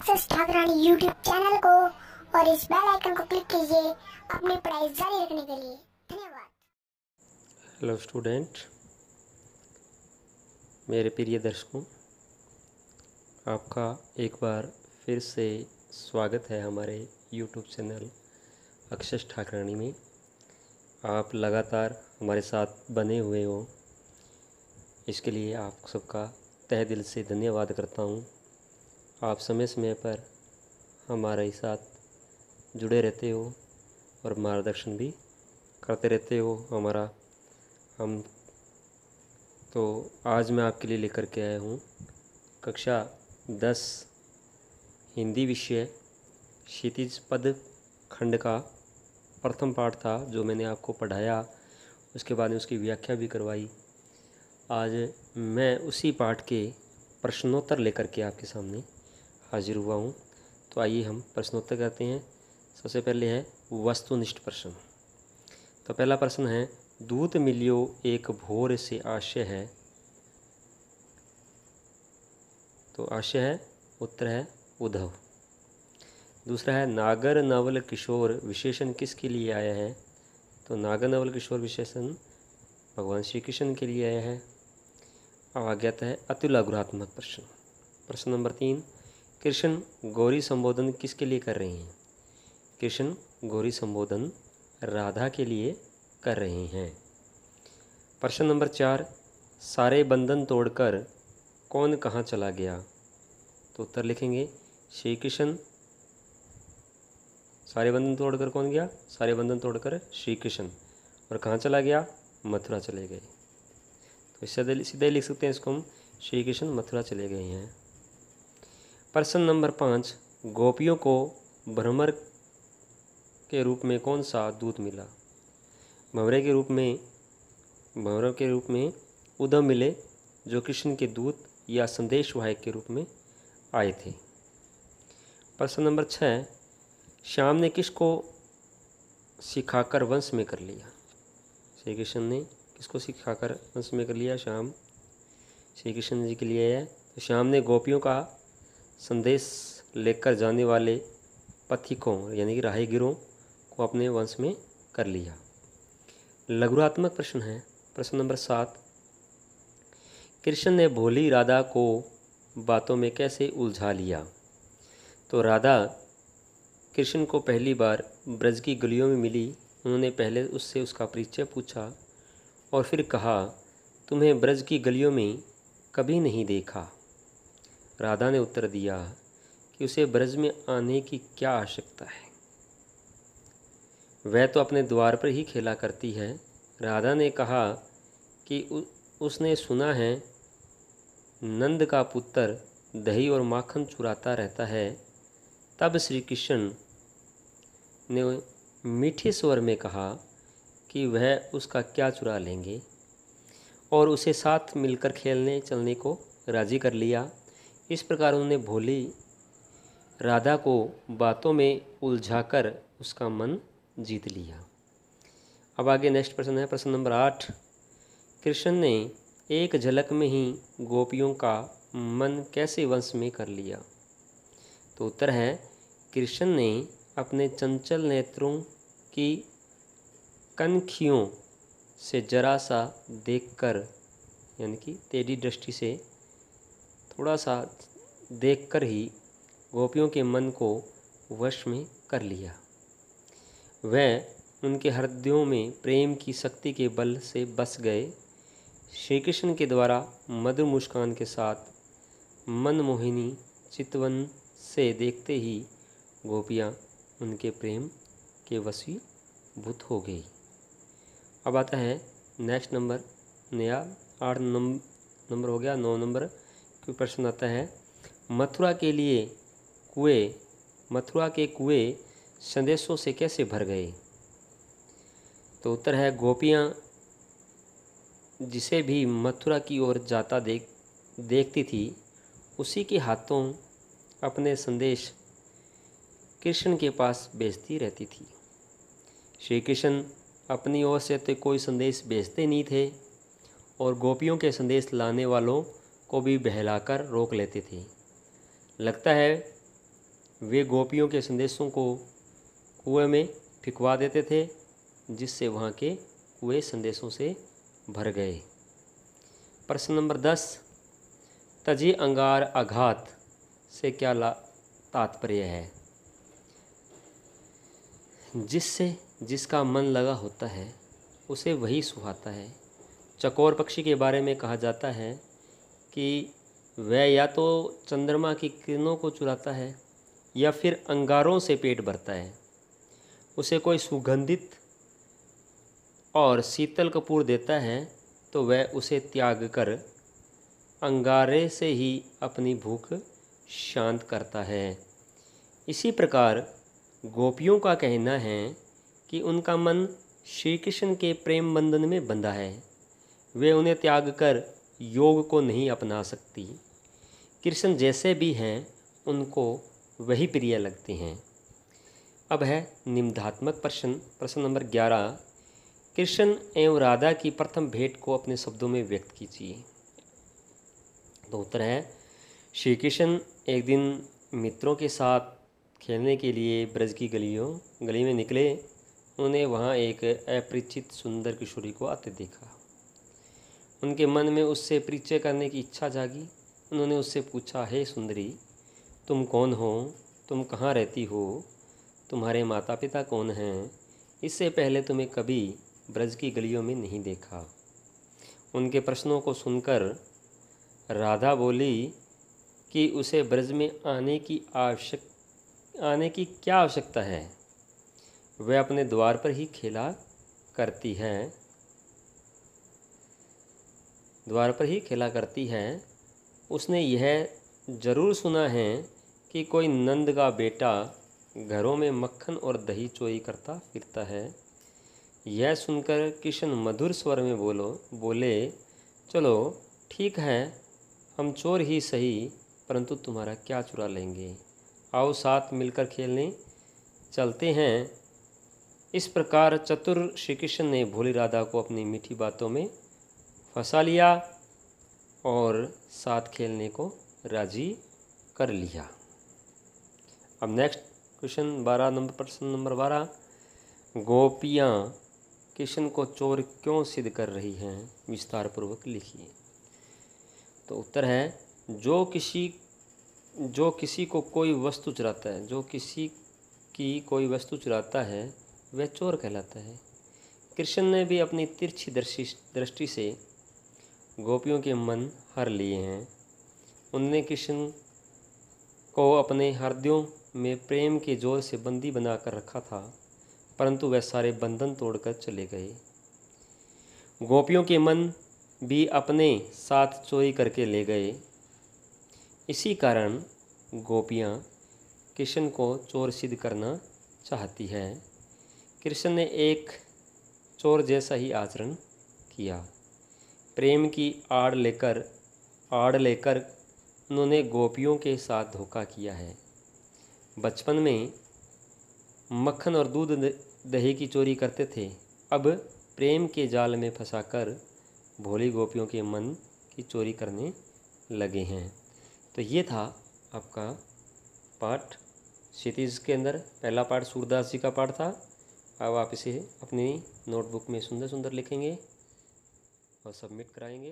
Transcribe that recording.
अक्षश Thakrani YouTube channel को और इस बेल आइकन को क्लिक कीजिए अपनी पढ़ाई जारी रखने के लिए। धन्यवाद। हेलो स्टूडेंट, मेरे प्रिय दर्शकों, आपका एक बार फिर से स्वागत है हमारे यूट्यूब चैनल अक्षश ठाकरानी में। आप लगातार हमारे साथ बने हुए हो, इसके लिए आप सबका तहे दिल से धन्यवाद करता हूँ। आप समय समय पर हमारे साथ जुड़े रहते हो और मार्गदर्शन भी करते रहते हो हम तो आज मैं आपके लिए लेकर के आया हूँ कक्षा 10 हिंदी विषय क्षितिज पद खंड का प्रथम पाठ था, जो मैंने आपको पढ़ाया। उसके बाद में उसकी व्याख्या भी करवाई। आज मैं उसी पाठ के प्रश्नोत्तर लेकर के आपके सामने हाजिर हुआ हूँ। तो आइए हम प्रश्नोत्तर करते हैं। सबसे पहले है वस्तुनिष्ठ प्रश्न। तो पहला प्रश्न है, दूत मिलियो एक भोर से आशय है। तो आशय है, उत्तर है उद्धव। दूसरा है, नागर नवल किशोर विशेषण किसके लिए आया है। तो नागर नवल किशोर विशेषण भगवान श्री कृष्ण के लिए आया है। अब आ गया है अतुला गुणात्मक प्रश्न। प्रश्न नंबर 3, कृष्ण गौरी संबोधन किसके लिए कर रहे हैं। कृष्ण गौरी संबोधन राधा के लिए कर रहे हैं। प्रश्न नंबर 4, सारे बंधन तोड़कर कौन कहाँ चला गया। तो उत्तर लिखेंगे श्री कृष्ण। सारे बंधन तोड़कर कौन गया, सारे बंधन तोड़कर श्री कृष्ण। और कहाँ चला गया, मथुरा चले गए। तो सीधे लिख सकते हैं इसको हम, श्री कृष्ण मथुरा चले गए हैं। प्रश्न नंबर 5, गोपियों को भ्रमर के रूप में कौन सा दूत मिला। भंवरे के रूप में उद्धव मिले, जो कृष्ण के दूत या संदेशवाहक के रूप में आए थे। प्रश्न नंबर 6, श्याम ने किसको सिखाकर वंश में कर लिया। श्री कृष्ण ने किसको सिखाकर वंश में कर लिया, श्याम श्री कृष्ण जी के लिए है। तो श्याम ने गोपियों का संदेश लेकर जाने वाले पथिकों यानी कि राहगीरों को अपने वंश में कर लिया। लघुरात्मक प्रश्न है। प्रश्न नंबर 7, कृष्ण ने भोली राधा को बातों में कैसे उलझा लिया। तो राधा कृष्ण को पहली बार ब्रज की गलियों में मिली। उन्होंने पहले उससे उसका परिचय पूछा और फिर कहा, तुम्हें ब्रज की गलियों में कभी नहीं देखा। राधा ने उत्तर दिया कि उसे ब्रज में आने की क्या आवश्यकता है, वह तो अपने द्वार पर ही खेला करती है। राधा ने कहा कि उसने सुना है नंद का पुत्र दही और माखन चुराता रहता है। तब श्री कृष्ण ने मीठे स्वर में कहा कि वह उसका क्या चुरा लेंगे और उसे साथ मिलकर खेलने चलने को राजी कर लिया। इस प्रकार उन्होंने भोली राधा को बातों में उलझाकर उसका मन जीत लिया। अब आगे नेक्स्ट प्रश्न है। प्रश्न नंबर 8, कृष्ण ने एक झलक में ही गोपियों का मन कैसे वश में कर लिया। तो उत्तर है, कृष्ण ने अपने चंचल नेत्रों की कनखियों से जरा सा देखकर यानी कि तेजी दृष्टि से थोड़ा सा देखकर ही गोपियों के मन को वश में कर लिया। वह उनके हृदयों में प्रेम की शक्ति के बल से बस गए। श्री कृष्ण के द्वारा मधुर मुस्कान के साथ मनमोहिनी चितवन से देखते ही गोपियाँ उनके प्रेम के वशीभूत हो गई। अब आता है नेक्स्ट नंबर, नया 8 नंबर हो गया। 9 नंबर कोई प्रश्न आता है, मथुरा के कुएं संदेशों से कैसे भर गए। तो उत्तर है, गोपियाँ जिसे भी मथुरा की ओर जाता देखती थी, उसी के हाथों अपने संदेश कृष्ण के पास भेजती रहती थी। श्री कृष्ण अपनी ओर से तो कोई संदेश भेजते नहीं थे और गोपियों के संदेश लाने वालों को भी बहलाकर रोक लेते थे। लगता है वे गोपियों के संदेशों को कुएं में फिकवा देते थे, जिससे वहाँ के कुएं संदेशों से भर गए। प्रश्न नंबर 10, तजी अंगार आघात से क्या तात्पर्य है? जिससे जिसका मन लगा होता है उसे वही सुहाता है। चकोर पक्षी के बारे में कहा जाता है कि वह या तो चंद्रमा की किरणों को चुराता है या फिर अंगारों से पेट भरता है। उसे कोई सुगंधित और शीतल कपूर देता है तो वह उसे त्याग कर अंगारे से ही अपनी भूख शांत करता है। इसी प्रकार गोपियों का कहना है कि उनका मन श्री कृष्ण के प्रेम बंधन में बंधा है। वे उन्हें त्याग कर योग को नहीं अपना सकती। कृष्ण जैसे भी हैं उनको वही प्रिय लगते हैं। अब है निम्नात्मक प्रश्न। प्रश्न नंबर 11, कृष्ण एवं राधा की प्रथम भेंट को अपने शब्दों में व्यक्त कीजिए। तो उत्तर है, श्री कृष्ण एक दिन मित्रों के साथ खेलने के लिए ब्रज की गली में निकले। उन्हें वहाँ एक अपरिचित सुंदर किशोरी को आते देखा। उनके मन में उससे परिचय करने की इच्छा जागी। उन्होंने उससे पूछा, हे सुंदरी, तुम कौन हो? तुम कहाँ रहती हो? तुम्हारे माता पिता कौन हैं? इससे पहले तुम्हें कभी ब्रज की गलियों में नहीं देखा। उनके प्रश्नों को सुनकर राधा बोली कि उसे ब्रज में आने की क्या आवश्यकता है? वह अपने द्वार पर ही खेला करती है। उसने यह जरूर सुना है कि कोई नंद का बेटा घरों में मक्खन और दही चोरी करता फिरता है। यह सुनकर कृष्ण मधुर स्वर में बोले, चलो ठीक है, हम चोर ही सही, परंतु तुम्हारा क्या चुरा लेंगे। आओ साथ मिलकर खेलने चलते हैं। इस प्रकार चतुर श्री कृष्ण ने भोली राधा को अपनी मीठी बातों में फंसा लिया और साथ खेलने को राजी कर लिया। अब नेक्स्ट क्वेश्चन प्रश्न नंबर 12, गोपियाँ कृष्ण को चोर क्यों सिद्ध कर रही हैं? विस्तार पूर्वक लिखिए। तो उत्तर है, जो किसी को कोई वस्तु चुराता है, जो किसी की कोई वस्तु चुराता है वह चोर कहलाता है। कृष्ण ने भी अपनी तिरछी दृष्टि से गोपियों के मन हर लिए हैं। उन्होंने कृष्ण को अपने हृदयों में प्रेम के जोर से बंदी बनाकर रखा था, परंतु वह सारे बंधन तोड़कर चले गए। गोपियों के मन भी अपने साथ चोरी करके ले गए। इसी कारण गोपियाँ कृष्ण को चोर सिद्ध करना चाहती है। कृष्ण ने एक चोर जैसा ही आचरण किया। प्रेम की आड़ लेकर उन्होंने गोपियों के साथ धोखा किया है। बचपन में मक्खन और दूध दही की चोरी करते थे, अब प्रेम के जाल में फंसाकर भोली गोपियों के मन की चोरी करने लगे हैं। तो ये था आपका पाठ क्षितिज के अंदर। पहला पाठ सूरदास जी का पाठ था। अब आप इसे अपनी नोटबुक में सुंदर सुंदर लिखेंगे और सबमिट कराएंगे।